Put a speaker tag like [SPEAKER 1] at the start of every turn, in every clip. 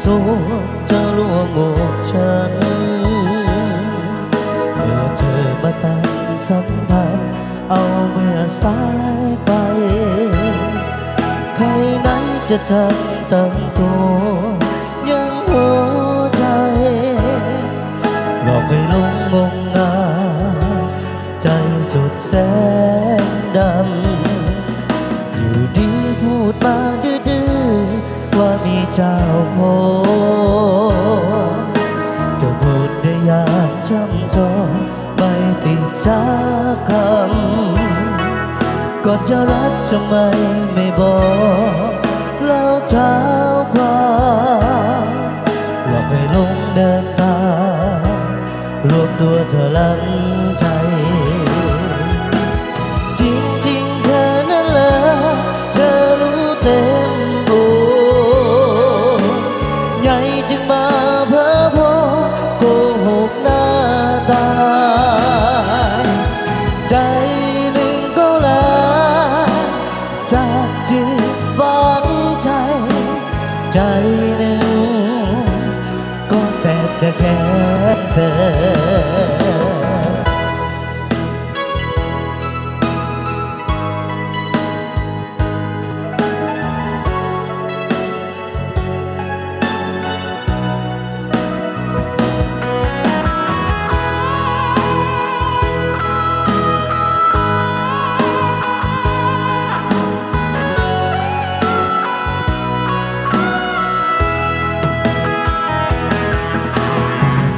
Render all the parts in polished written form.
[SPEAKER 1] สวงจะลวงอกฉันเมื่อเธอมาตัดสัมพันธ์เอาเมื่อสายไปใครไหนจะทันตั้งตัวยังหัวใจหลอกให้หลงงมงายใจสุดแสนดำอยู่ดีพูดมาดื้อๆว่ามีเจ้าของจะพูดได้อย่างช้ำจอไม่ติดสักคำก่อนจะรักทำไมไม่บอกเล่าเท้าความหลอกให้หลงเดินตามรวมตัวเธอหลังใจจริงๆเธอนั่นแหละเธอรู้เต็มตัวใหญ่จึงมาเพ้อพอโกหกหน้าตาใจหนึ่งก็ลาจากจิตฝังใจใจหนึ่งก็แสบจะแค่เธอ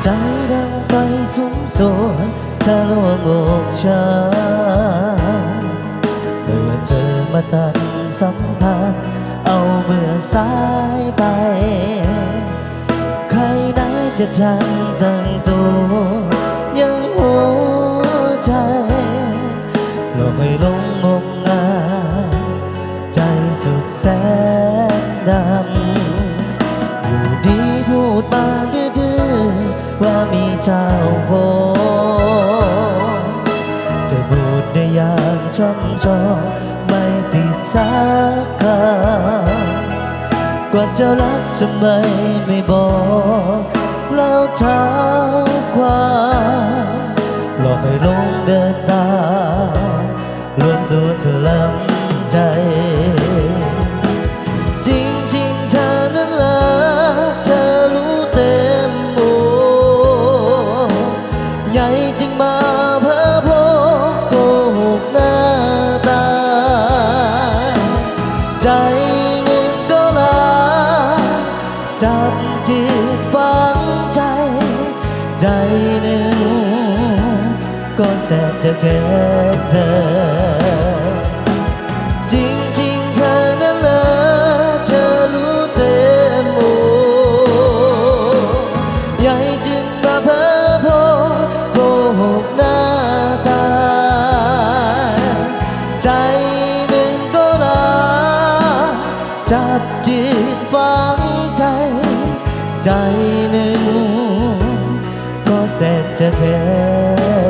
[SPEAKER 1] ใจดังไฟสุมโสดทะลวงอกฉันเมื่อเธอมาตัดสัมพันธ์เอาเมื่อสายไปใครไหนจะทันตั้งตัวยังหัวใจหลอกให้หลงงมงายใจสุดแสนดำอยู่ดีพูดมาดื้อว่ามีเจ้าของแต่พูดได้อย่างช้ำจอไม่ติดสักคำก่อนจะรักทำไมไม่บอกเล่าเท้าความหลอกให้หลงเดินตามรวมตัวเธอลำใจจริงๆเธอนั้นแหละเธอรู้เต็มใหญ่จึงมาเพ้อพอโกหกหน้าตาใจหนึ่งก็ลาจับจิตฝังใจใจหนึ่งก็แสบจะแค่เธอจริงๆเธอนั้นแหละเธอรู้เต็มใหญ่จึงมาเพ้อพอโกหกหน้าตาใจหนึ่งก็ลาจับจิตฝังใจใจหนึ่งก็แสบจะแค้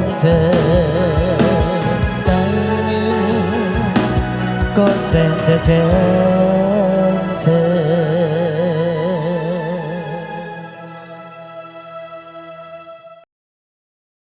[SPEAKER 1] นเธอใจหนึ่งก็แสบจะแค้นเธอ